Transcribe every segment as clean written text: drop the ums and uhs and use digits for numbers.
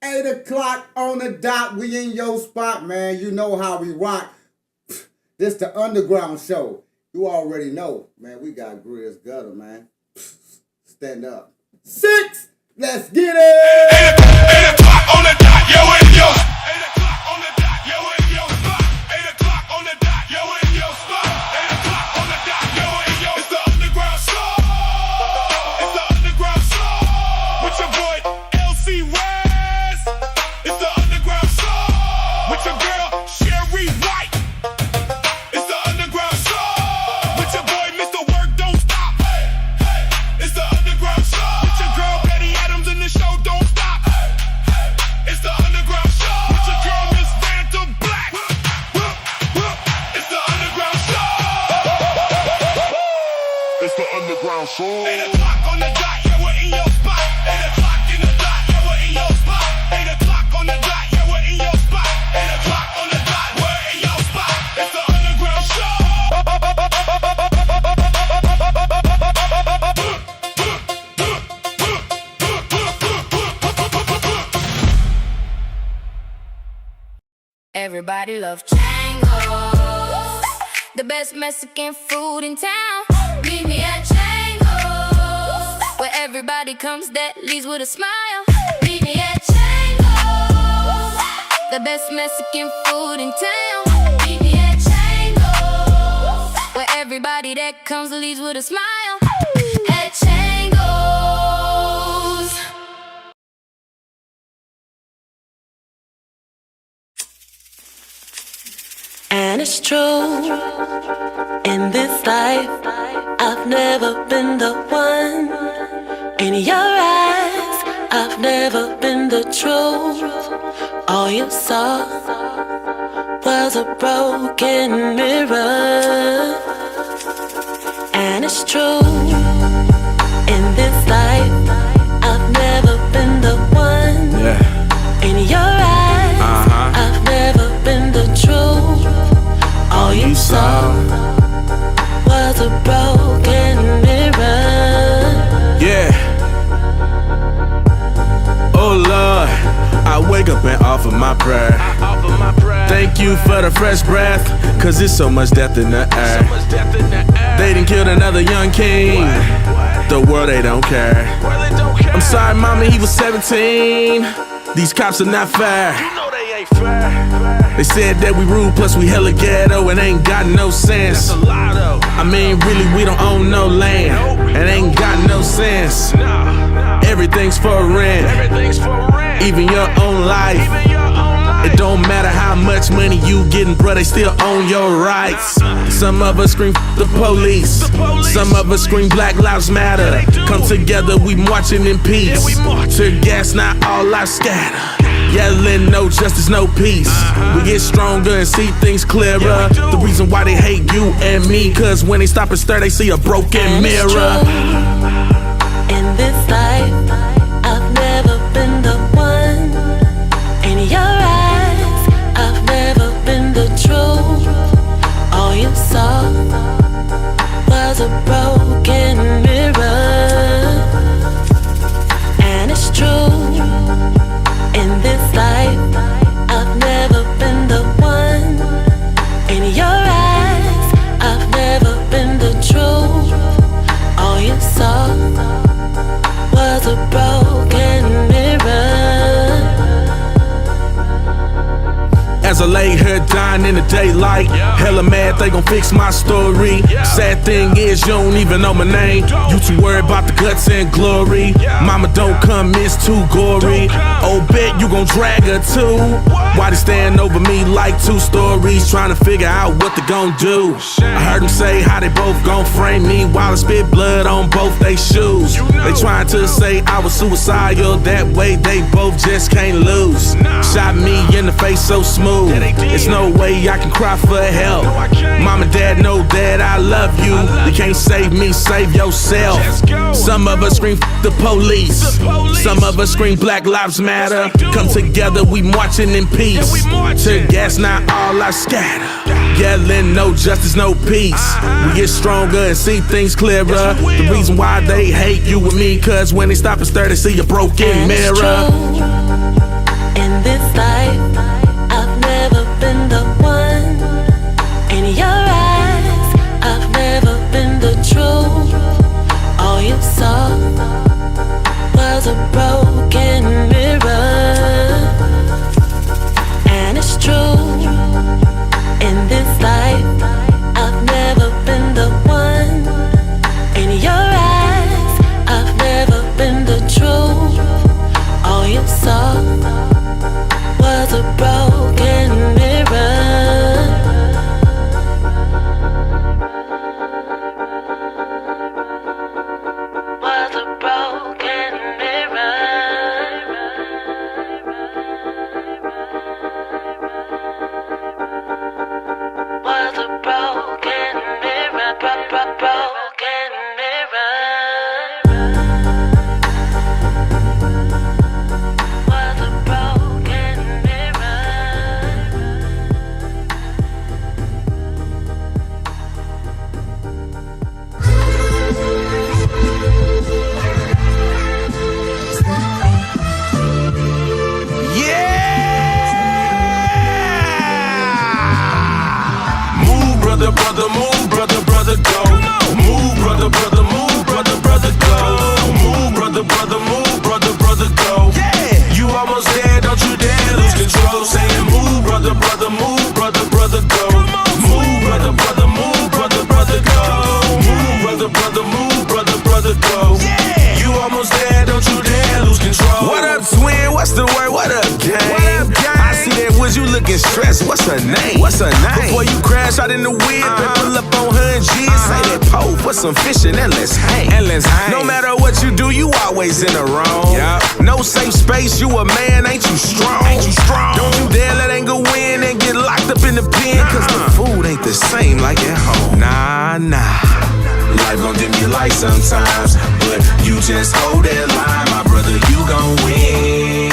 8 o'clock on the dot, we in your spot, man. You know how we rock. This the UndaGround Shoow. You already know, man, we got Greze Gutta, man. Stand up. 6, let's get it! 8 o'clock on the dot, yo, in your 8 o'clock on the dot, yo, in your spot. 8 o'clock on the dot, yo, in your spot. 8 o'clock on the dot, yo, in your. It's the UndaGround Shoow. It's the UndaGround Shoow. With your boy LC West. It's the UndaGround Shoow. With your girl Sherry White. It's the UndaGround Shoow. With your boy Mr. Work Don't Stop. It's the UndaGround Shoow. With your girl Betty Adams in the show Don't Stop. It's the UndaGround Shoow. With your girl Miss Fanta Black. It's the UndaGround Shoow. It's the UndaGround Shoow. 8 o'clock on the dot, yeah, we're in your spot. 8 o'clock in the dot, yeah, we're in your spot. 8 o'clock on the dot, yeah, we're in your spot. 8 o'clock on the dot, we're in your spot. It's the UndaGround Shoow. Everybody love Django, the best Mexican food in town. Meet me at Django, where everybody comes that leaves with a smile. Meet me at Django, the best Mexican food in town. Meet me at Django, where everybody that comes leaves with a smile. At Django's. And it's true, in this life, I've never been the one. In your eyes, I've never been the truth. All you saw was a broken mirror. And it's true, in this life, I've never been the one. In your eyes, I've never been the truth. All you saw was a broken mirror. Yeah. Oh Lord, I wake up and offer my prayer. Thank you for the fresh breath, cause there's so much death in the air. They done killed another young king. The world, they don't care. I'm sorry, mama, he was 17. These cops are not fair. They said that we rude, plus we hella ghetto and ain't got no sense. I mean, really, we don't own no land and ain't got no sense. Everything's for rent, even your own life. It don't matter how much money you getting, bruh, they still own your rights. Some of us scream the police, some of us scream Black Lives Matter. Come together, we marching in peace. Tear gas, not all lives scatter. Yelling no justice, no peace. We get stronger and see things clearer. The reason why they hate you and me, cause when they stop and stare, they see a broken mirror. In this life, I've never been the one. In your eyes, I've never been the truth. All you saw was a broken mirror. And it's true, in this life, I've never been the one. In your eyes, I've never been the truth. All you saw was a broken mirror. As I lay here dying in the daylight, hella mad they gon' fix my story. Sad thing is you don't even know my name. You too worried about the guts and glory. Mama don't come, it's too gory. Oh, bet you gon' drag her too. Why they stand over me like 2 stories, trying to figure out what they gon' do. I heard them say how they both gon' frame me while I spit blood on both they shoes. They trying to say I was suicidal, that way they both just can't lose. Shot me in the face so smooth, there's no way I can cry for help. Mom and dad know that I love you. You can't save me, save yourself. Some of us scream the police, some of us scream Black Lives Matter. Come together, we marching in peace. Tear gas, not all lives scatter. Yelling no justice, no peace. We get stronger and see things clearer. The reason why they hate you and me, cause when they stop and stare, they see a broken mirror. broken mirror. And it's true, in this life, I've never been the one. In your eyes, I've never been the truth. All you saw was a broken mirror. Was a broken mirror. Was a broken mirror. Broken mirror. Was a broken Yeah! Move, brother, brother, move, brother, brother, go. Move, brother, brother, move, brother, brother, go. Move, brother, brother, move, brother, brother, go. Yeah! You almost there, don't you dare lose control. Saying move, brother, brother, move, brother, brother, go. Move, brother, brother, move, brother, brother, go. Move, brother, brother, move, brother, brother, go. Yeah! You almost there, don't you dare lose control. What up, twin? What's the word? What up, gang? I see that Woods, you looking stressed. What's her name? What's her name? Before you crash out in the whip and pull up on her and G, say that pole, put some fish in and let's hang. No matter what you do, you always in the wrong. No safe space, you a man, ain't you strong? Don't you dare let anger win and get locked up in the pen, cause the food ain't the same like at home. Nah. Life gon' dim your light sometimes, but you just hold that line, my brother, you gon' win.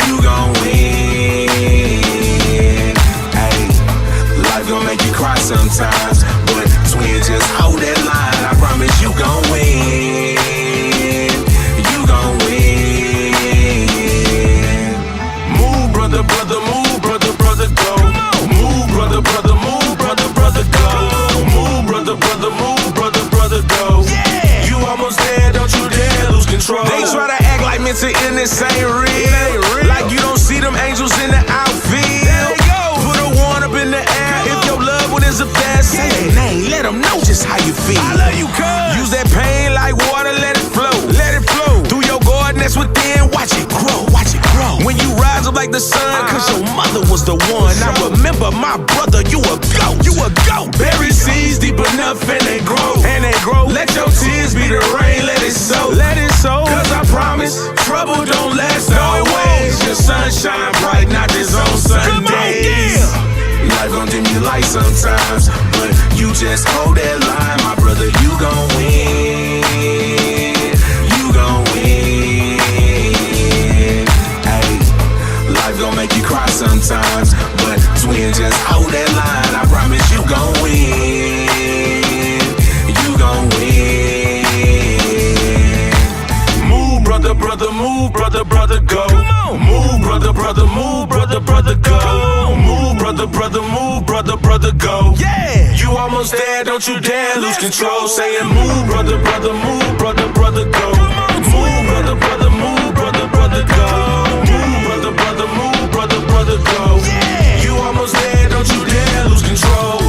You gon' win. Hey, life gon' make you cry sometimes, but twin, just hold that line, I promise you gon' win. You gon' win. Move, brother, brother, move, brother, brother, go. Move, brother, brother, move, brother, brother, go. Move, brother, brother, move, brother, brother, go. Yeah! You almost there, don't you dare lose control. They try to act like mental illness ain't real. Like you don't see them angels in the outfield. There they go. Put a one up in the air. If your loved one is a bad, say their name, let them know just how you feel. I love you, cuz. Use that pain like water, let it flow. Let it flow. Through your garden that's within, watch it grow. Watch it grow. When you rise up like the sun, cause your mother was the one. I remember my brother, you a goat. You a goat. Bury seeds deep enough and they grow. And they grow. Let your tears be the rain, let it sow. Let it sow. Cause I promise, trouble don't last always. Your sunshine bright, not this on Sundays. Life gon' dim your light sometimes, but you just hold that line, my brother, you gon' win. You gon' win. Hey, life gon' make you cry sometimes, but twin, just hold that line, I promise you gon' win. You gon' win. Move, brother, brother, move, brother, brother, go. Move, brother, brother, move, brother, brother, go. Move, brother, brother, move, brother, brother, go. Yeah! You almost there, don't you dare lose control. Saying move, brother, brother, move, brother, brother, go. Move, brother, brother, move, brother, brother, go. Move, brother, brother, move, brother, brother, go. Yeah! You almost there, don't you dare lose control.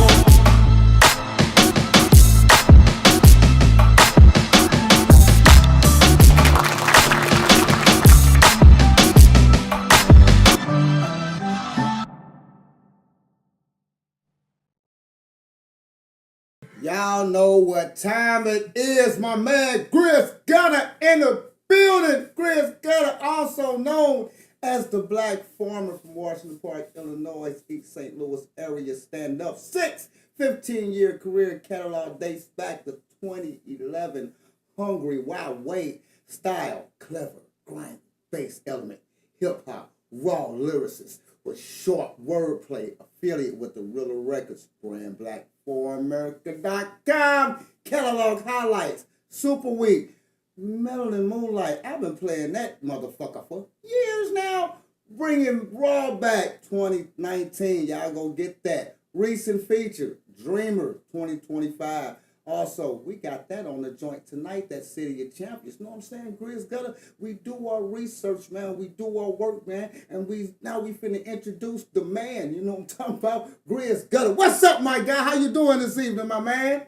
Y'all know what time it is. My man Greze Gutta in the building. Greze Gutta, also known as the Black Farmer from Washington Park, Illinois, East St. Louis area stand-up. 15-year career catalog dates back to 2011. Hungry, wild way, style, clever, grind, bass element, hip-hop, raw lyricist with short wordplay, affiliate with the Rilla Records brand, BlackForAmerica.com, catalog highlights, Super Week, Melon Moonlight. I've been playing that motherfucker for years now. Bringing Raw back 2019. Y'all go get that. Recent feature, Dreamer 2025. Also, we got that on the joint tonight, that City of Champions. You know what I'm saying? Greze Gutta, we do our research, man. We do our work, man. And we finna introduce the man. You know what I'm talking about? Greze Gutta. What's up, my guy? How you doing this evening, my man?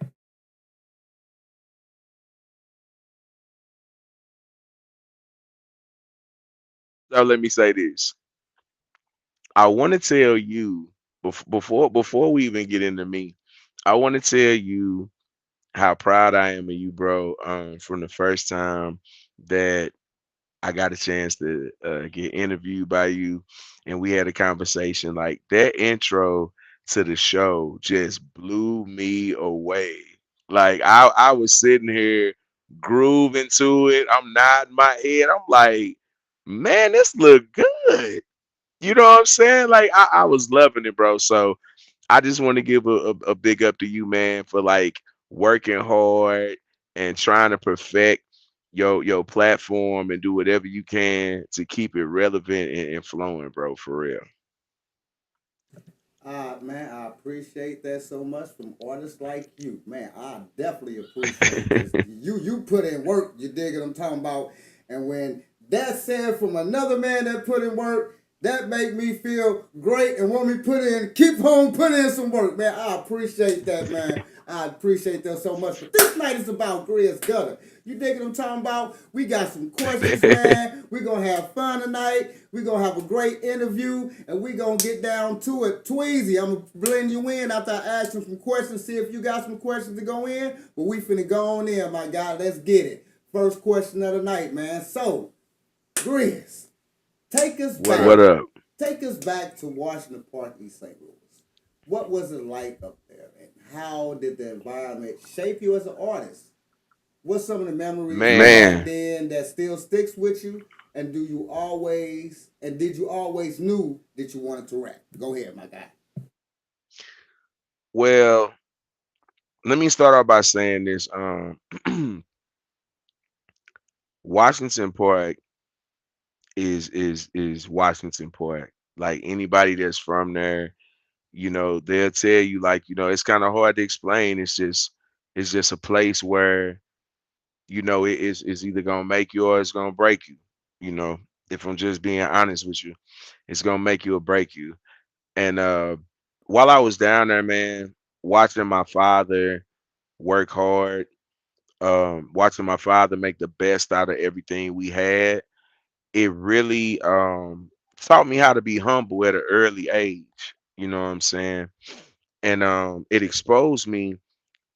So let me say this. I want to tell you before we even get into me, I want to tell you how proud I am of you, bro. From the first time that I got a chance to get interviewed by you, and we had a conversation. Like that intro to the show just blew me away. Like I was sitting here grooving to it. I'm nodding my head. I'm like, man, this look good. You know what I'm saying? Like I was loving it, bro. So I just want to give a big up to you, man, for like working hard and trying to perfect your platform and do whatever you can to keep it relevant and flowing, bro. For real. Man, I appreciate that so much from artists like you. Man, I definitely appreciate because you put in work, you dig what I'm talking about. And when that's said from another man that put in work, that make me feel great and want me put in, keep on putting in some work, man. I appreciate that, man. I appreciate that so much. But this night is about Greze Gutta. You dig what I'm talking about? We got some questions, man. We're going to have fun tonight. We're going to have a great interview, and we're going to get down to it. Tweezy, I'm going to blend you in after I ask you some questions, see if you got some questions to go in. But we finna go on in, my guy. Let's get it. First question of the night, man. So, Grizz, take us What back. up? Take us back to Washington Park, East St. Louis. What was it like up there, and how did the environment shape you as an artist? What's some of the memories from back Man, then that still sticks with you? And did you always knew that you wanted to rap? Go ahead, my guy. well, let me start off by saying this. Washington Park is Washington Park. Like anybody that's from there, they'll tell you like, it's kind of hard to explain. It's just a place where, it's either gonna make you or it's gonna break you. You know, if I'm just being honest with you, it's gonna make you or break you. And while I was down there, man, watching my father work hard, watching my father make the best out of everything we had, it really taught me how to be humble at an early age. You know what I'm saying? And it exposed me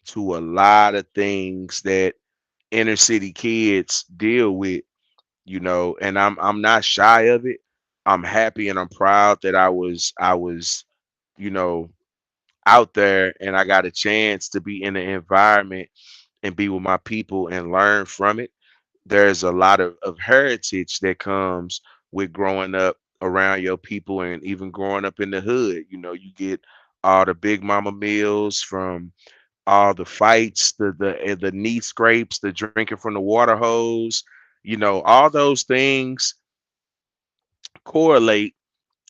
to a lot of things that inner city kids deal with, and I'm not shy of it. I'm happy and I'm proud that I was, you know, out there and I got a chance to be in an environment and be with my people and learn from it. There's a lot of heritage that comes with growing up around your people and even growing up in the hood. You get all the big mama meals from all the fights, the knee scrapes, the drinking from the water hose, all those things correlate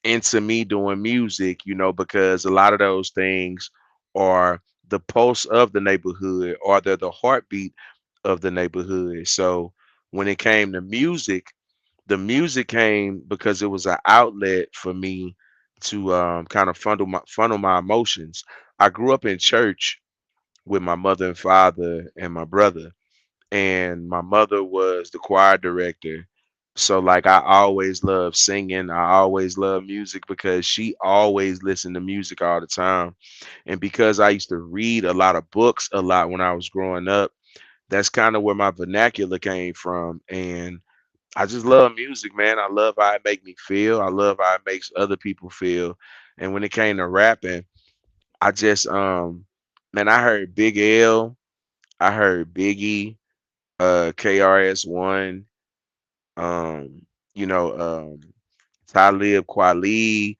into me doing music, because a lot of those things are the pulse of the neighborhood or they're the heartbeat of the neighborhood. So when it came to music, the music came because it was an outlet for me to kind of funnel my emotions. I grew up in church with my mother and father and my brother, and my mother was the choir director. So like I always loved singing. I always loved music because she always listened to music all the time. And because I used to read a lot of books a lot when I was growing up, that's kind of where my vernacular came from. And I just love music, man. I love how it make me feel. I love how it makes other people feel. And when it came to rapping, I just man, I heard Big L, I heard Biggie, KRS-One, um, you know, um, Talib Kweli,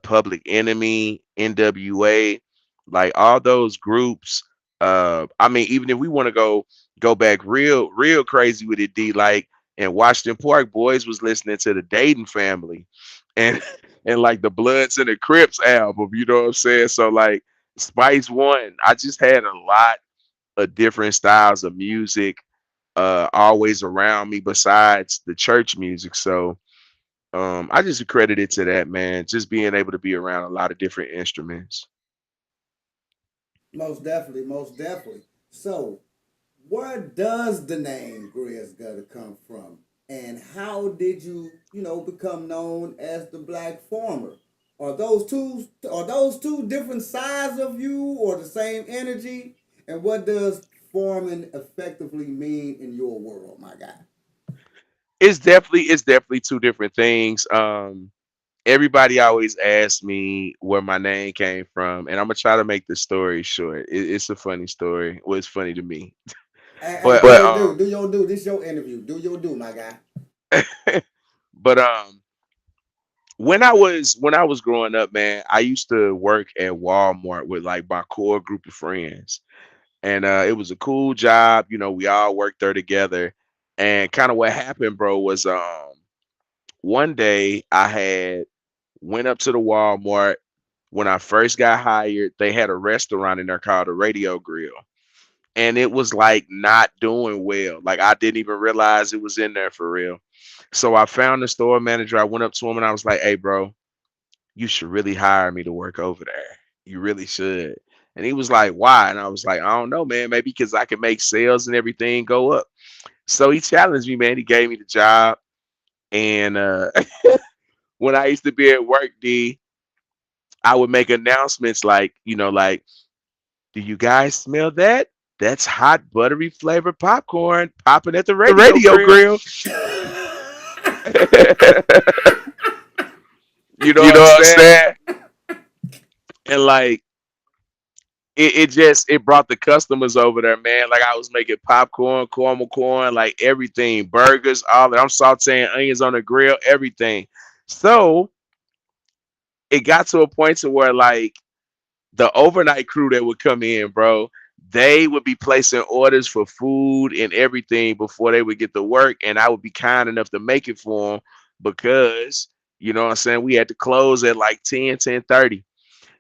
Public Enemy, NWA, like all those groups. I mean, even if we want to go back real crazy with it, D, like in Washington Park, boys was listening to the Dayton Family, and and like the Bloods and the Crips album. You know what I'm saying? So like Spice One, I just had a lot different styles of music always around me besides the church music. So I just accredit it to that, man. Just being able to be around a lot of different instruments. Most definitely, most definitely. So, where does the name Greze Gutta come from? And how did you, become known as the Black Farmer? Are those two different sides of you or the same energy? And what does farming effectively mean in your world, my guy? It's definitely two different things. Everybody always asks me where my name came from, and I'm gonna try to make the story short. It's a funny story. Well, it's funny to me, Hey, but do your do, do your do. This your interview. Do your do, my guy. but when I was growing up, man, I used to work at Walmart with like my core group of friends, and it was a cool job. We all worked there together, and kind of what happened, bro, was one day I had went up to the Walmart when I first got hired. They had a restaurant in there called the Radio Grill, and it was like not doing well. Like I didn't even realize it was in there for real. So I found the store manager. I went up to him and I was like, "Hey, bro, you should really hire me to work over there. You really should." And he was like, "Why?" And I was like, "I don't know, man. Maybe because I can make sales and everything go up." So he challenged me, man. He gave me the job. And when I used to be at work, I would make announcements like, like, "Do you guys smell that? That's hot, buttery flavored popcorn popping at the The radio radio grill." grill. You know You what know I'm what I'm saying? saying? And like, it brought the customers over there, man. Like I was making popcorn, caramel corn, like everything, burgers, all that. I'm sauteing onions on the grill, everything. So it got to a point to where like the overnight crew that would come in, bro, they would be placing orders for food and everything before they would get to work, and I would be kind enough to make it for them because what I'm saying, we had to close at like 10:30.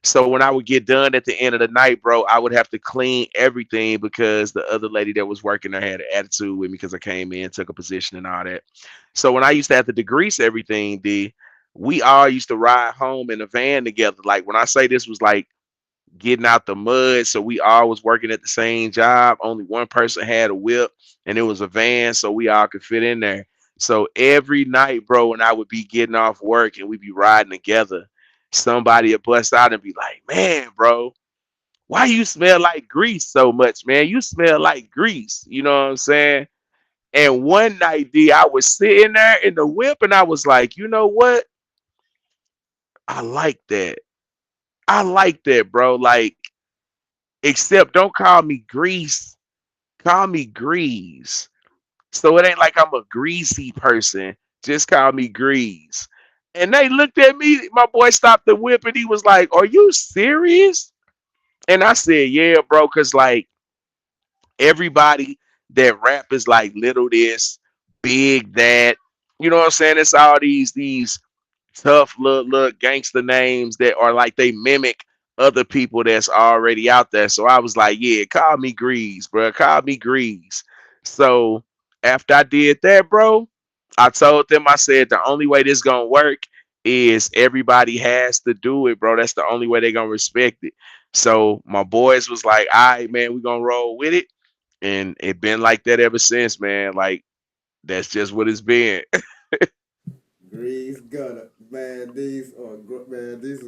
So when I would get done at the end of the night, bro, I would have to clean everything because the other lady that was working there had an attitude with me because I came in, took a position and all that. So when I used to have to degrease everything, we all used to ride home in a van together. Like when I say this was like getting out the mud, so we all was working at the same job. Only one person had a whip, and it was a van, so we all could fit in there. So every night, bro, when I would be getting off work and we'd be riding together, somebody would bust out and be like, "Man, bro, why you smell like grease so much, man? You smell like grease." You know what I'm saying? And one night, I was sitting there in the whip and I was like, "You know what? I like that. I like that, bro. Like, except don't call me grease. Call me Grease." So it ain't like I'm a greasy person. Just call me Grease. And they looked at me. My boy stopped the whip and he was like, "Are you serious?" And I said, "Yeah, bro, because like everybody that rap is like little this, big that. You know what I'm saying? It's all these tough look gangster names that are like they mimic other people that's already out there." So I was like, "Yeah, call me Grease, bro. Call me Grease." So after I did that, bro, I told them, I said, the only way this gonna work is everybody has to do it, bro. That's the only way they gonna respect it. So my boys was like, "All right, man, we gonna roll with it." And it been like that ever since, man. Like that's just what it's been. Greze Gutta, man. These are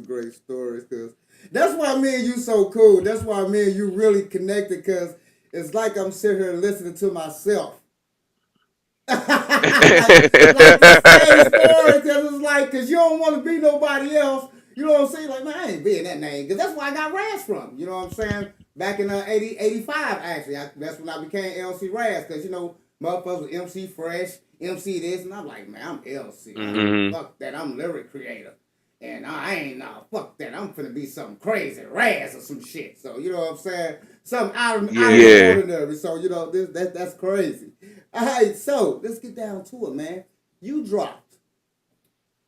great stories because that's why me and you so cool. That's why me and you really connected because it's like I'm sitting here listening to myself. Like the same story because it's like because you don't want to be nobody else. You know what I'm saying? Like, man, I ain't being that name because that's where I got Raz from. You know what I'm saying? Back in 85, actually. That's when I became LC Raz because, motherfuckers was MC Fresh, MC this, and I'm like, man, I'm LC. Hmm. Fuck that. I'm lyric creator. And I ain't, fuck that. I'm finna be something crazy, Raz or some shit. So, you know what I'm saying? Something out of the Yeah. ordinary. So, that's crazy. All right, so let's get down to it, man. You dropped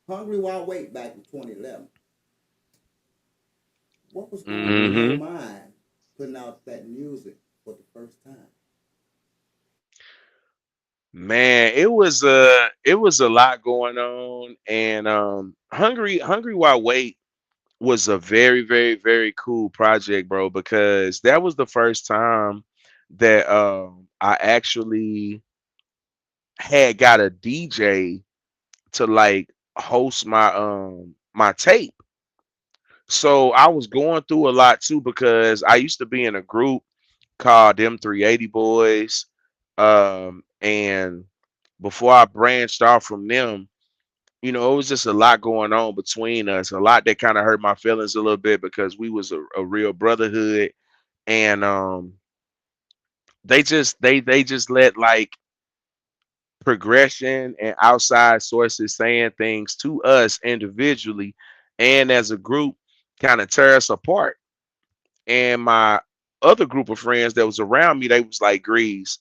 Hungry While Wait back in 2011. What was going on in your Hmm. mind putting out that music? for the first time? Man, it was a lot going on, and Hungry While Wait was a very, very, very cool project, bro, because that was the first time that I actually had got a DJ to like host my tape. So I was going through a lot too because I used to be in a group called them 380 Boys. And before I branched off from them, it was just a lot going on between us, a lot that kind of hurt my feelings a little bit because we was a real brotherhood. And they just let like progression and outside sources saying things to us individually and as a group kind of tear us apart. And my other group of friends that was around me, they was like, Grease,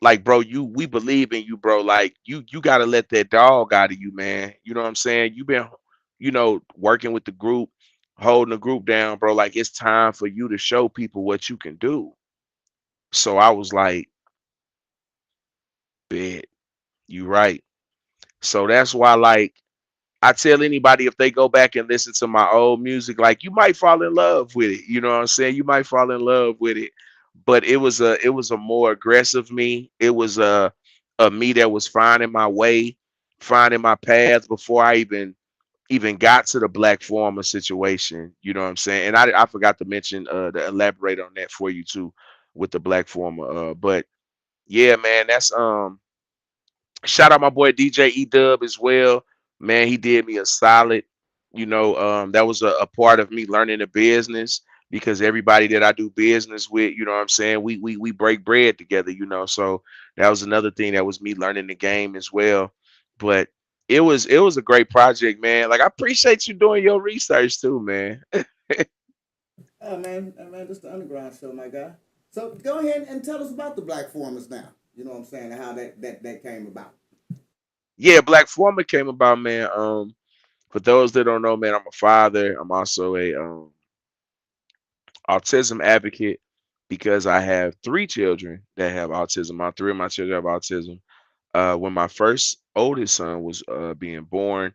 like, bro, we believe in you, bro. Like, you gotta let that dog out of you, man. You know what I'm saying? You've been, working with the group, holding the group down, bro. Like, it's time for you to show people what you can do. So I was like, bet, you right. So that's why, like, I tell anybody if they go back and listen to my old music, like, you might fall in love with it. You know what I'm saying? You might fall in love with it. But it was a more aggressive me. It was a me that was finding my way, finding my path before I even got to the Black Former situation. You know what I'm saying? And I forgot to mention to elaborate on that for you too with the Black Former. But yeah, man, that's shout out my boy DJ E Dub as well. Man, he did me a solid. That was a part of me learning the business because everybody that I do business with, you know what I'm saying, we break bread together, So that was another thing that was me learning the game as well. But it was a great project, man. Like I appreciate you doing your research too, man. Man, this is the Underground Show, my guy. So go ahead and tell us about the Black Formers now. You know what I'm saying, and how that came about. Yeah, Black Former came about, man. For those that don't know, man, I'm a father. I'm also a autism advocate because I have three children that have autism. All three of my children have autism. When my first oldest son was being born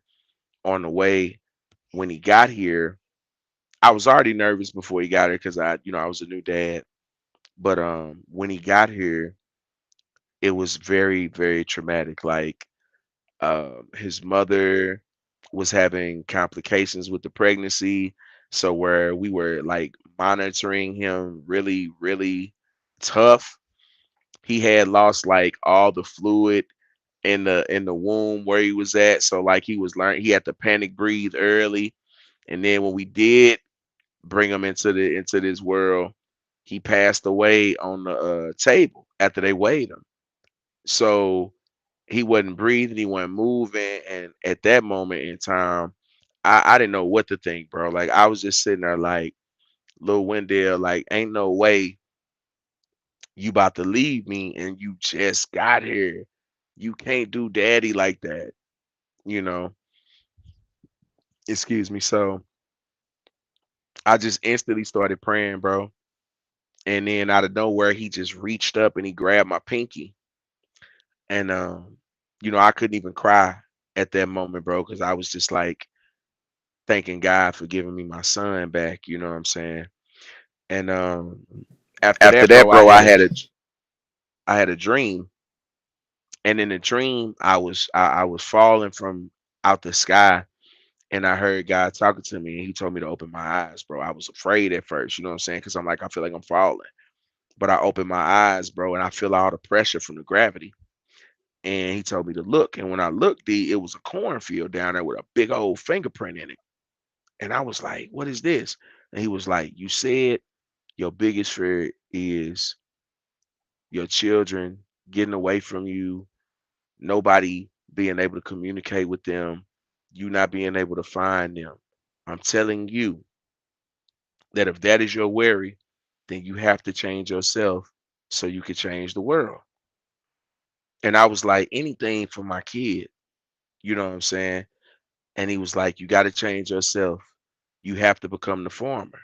on the way, when he got here, I was already nervous before he got here because I was a new dad. But when he got here, it was very, very traumatic. Like his mother was having complications with the pregnancy, so where we were like monitoring him really, really tough. He had lost like all the fluid in the womb where he was at, so like he had to panic breathe early. And then when we did bring him into this world, he passed away on the table after they weighed him. So he wasn't breathing, he wasn't moving, and at that moment in time, I didn't know what to think, bro. Like I was just sitting there like, Lil Wendell, like ain't no way you about to leave me and you just got here. You can't do daddy like that, you know. Excuse me. So I just instantly started praying, bro. And then out of nowhere, he just reached up and he grabbed my pinky. And I couldn't even cry at that moment, bro, because I was just like thanking God for giving me my son back, you know what I'm saying? And after After that, that, bro, bro, I had a dream. And in the dream, I was falling from out the sky, and I heard God talking to me, and he told me to open my eyes, bro. I was afraid at first, you know what I'm saying? Because I'm like, I feel like I'm falling. But I opened my eyes, bro, and I feel all the pressure from the gravity. And he told me to look. And when I looked, it was a cornfield down there with a big old fingerprint in it. And I was like, what is this? And he was like, you said your biggest fear is your children getting away from you, nobody being able to communicate with them, you not being able to find them. I'm telling you that if that is your worry, then you have to change yourself so you can change the world. And I was like, anything for my kid, you know what I'm saying? And he was like, you got to change yourself. You have to become the farmer.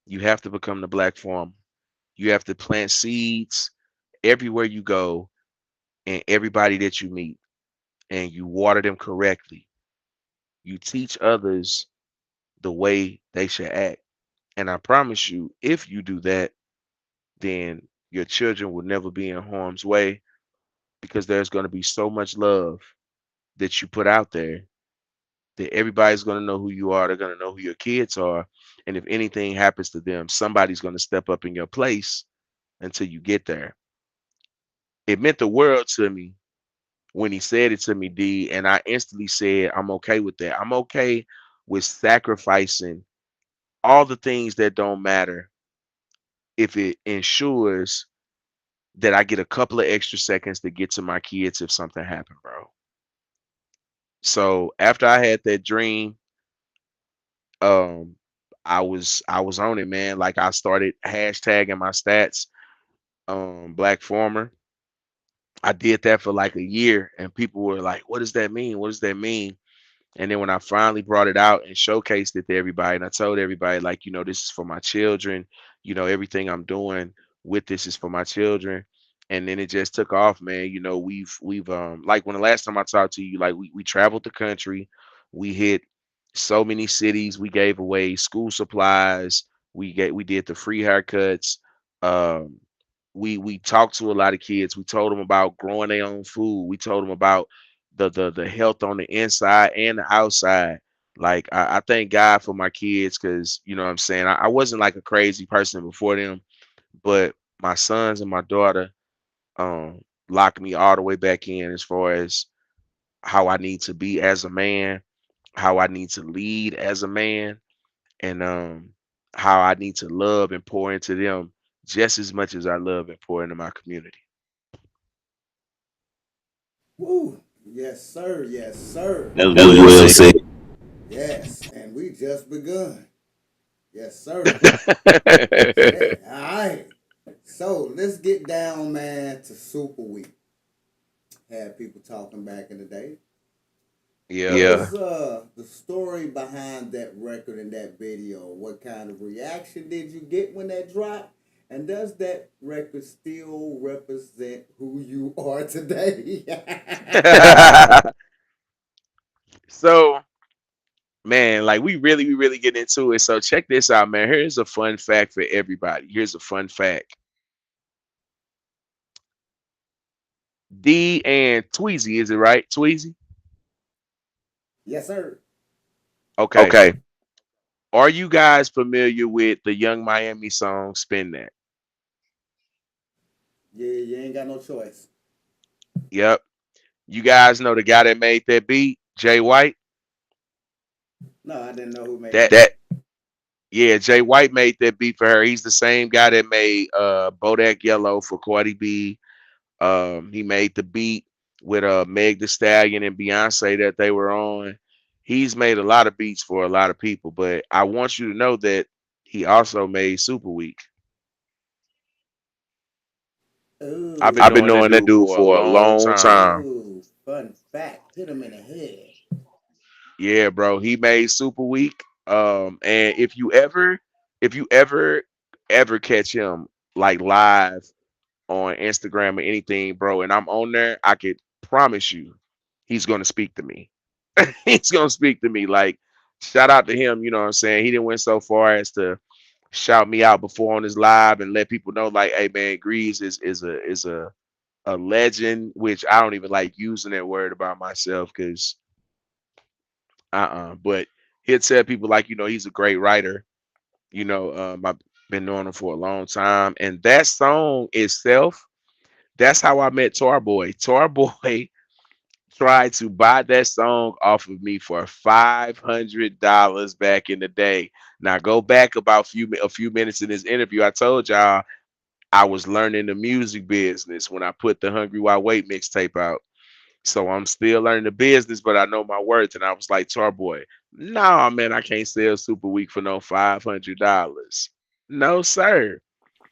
You have to become the Black farmer. You have to plant seeds everywhere you go and everybody that you meet, and you water them correctly. You teach others the way they should act. And I promise you, if you do that, then your children will never be in harm's way because there's going to be so much love that you put out there that everybody's going to know who you are. They're going to know who your kids are. And if anything happens to them, somebody's going to step up in your place until you get there. It meant the world to me when he said it to me, D, and I instantly said, I'm okay with that. I'm okay with sacrificing all the things that don't matter if it ensures that I get a couple of extra seconds to get to my kids if something happened, bro. So after I had that dream, um, I was on it, man. Like I started hashtagging my stats, Black Farmer. I did that for like a year, and people were like, "What does that mean? What does that mean?" And then when I finally brought it out and showcased it to everybody, and I told everybody, like, this is for my children, everything I'm doing with this is for my children. And then it just took off, man. We've like when the last time I talked to you, like we traveled the country, we hit so many cities, we gave away school supplies, we did the free haircuts. Um, we talked to a lot of kids. We told them about growing their own food. We told them about the health on the inside and the outside. Like I thank God for my kids because you know what I'm saying. I wasn't like a crazy person before them, but my sons and my daughter um locked me all the way back in as far as how I need to be as a man, how I need to lead as a man, and how I need to love and pour into them just as much as I love and pour into my community. Woo. Yes, sir. Yes, sir. That's well said. Yes. And we just begun. Yes, sir. Yeah. All right. So let's get down, man, to Super Week. Had people talking back in the day. What Yeah. was the story behind that record and that video? What kind of reaction did you get when that dropped? And does that record still represent who you are today? So, man, like we really get into it. So check this out, man. Here's a fun fact for everybody. Here's a fun fact. D and Tweezy, is it right? Tweezy? Yes, sir. Okay. Are you guys familiar with the Young Miami song Spin That? Yeah, you ain't got no choice. Yep. You guys know the guy that made that beat, Jay White? No, I didn't know who made That that. yeah, Jay White made that beat for her. He's the same guy that made Bodak Yellow for Cardi B. He made the beat with Meg The Stallion and Beyonce that they were on. He's made a lot of beats for a lot of people, but I want you to know that he also made Super Week. I've been Ooh. I've been knowing that knowing that dude dude for a for a long long time. time. Ooh. Fun fact. Hit him in the head. Yeah, bro, he made Super Week. And if you ever catch him like live on Instagram or anything, bro, and I'm on there, I could promise you he's gonna speak to me. He's gonna speak to me. Like, shout out to him, you know what I'm saying? He didn't went so far as to shout me out before on his live and let people know, like, hey man, Grease is a legend, which I don't even like using that word about myself because but he'll tell people like, he's a great writer. I've been knowing him for a long time. And that song itself, that's how I met Tarboy. Tarboy tried to buy that song off of me for $500 back in the day. Now go back about a few minutes in this interview. I told y'all I was learning the music business when I put the Hungry While Wait mixtape out. So I'm still learning the business, but I know my worth. And I was like, Tarboy, no, man, I can't sell Super Week for no $500. No, sir.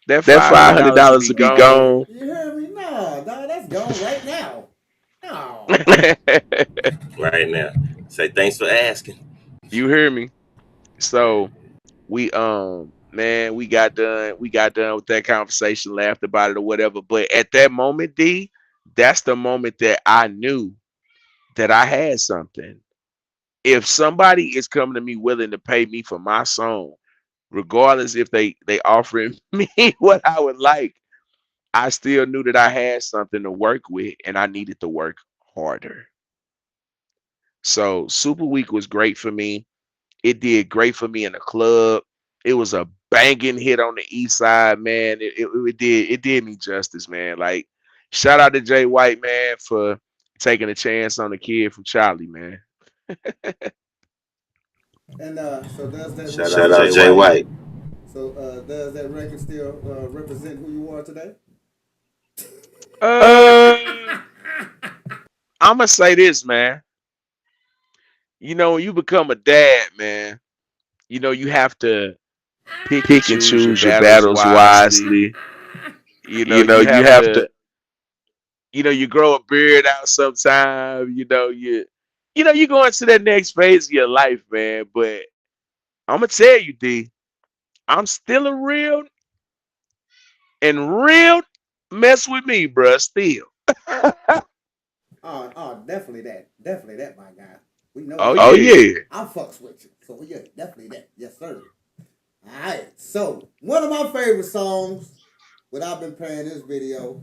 That That five five hundred hundred dollars will dollars be to be gone. gone. You hear me? No, no, that's gone right now. No. Right now. Say thanks for asking. You hear me? So we man, we got done with that conversation, laughed about it or whatever. But at that moment, D, that's the moment that I knew that I had something. If somebody is coming to me willing to pay me for my song, regardless if they offering me what I would like, I still knew that I had something to work with and I needed to work harder. So Super Week was great for me. It did great for me in the club. It was a banging hit on the east side, man. It did me justice, man. Like shout out to Jay White, man, for taking a chance on the kid from Charlie, man. And so does that Shout record out still? Jay White. So does that record still represent who you are today? Uh, I'ma say this, man. When you become a dad, man, you have to pick and Pick and choose your choose your battles battles wisely. wisely. You You have have to, to. you grow a beard out sometime. You go into that next phase of your life, man. But I'm gonna tell you, D, I'm still a real and real mess with me, bruh. Still. Definitely that, my guy. We know Oh that. Oh yeah. yeah. I fucks with you. So yeah, definitely that. Yes, sir. All right. So one of my favorite songs, what I've been playing this video,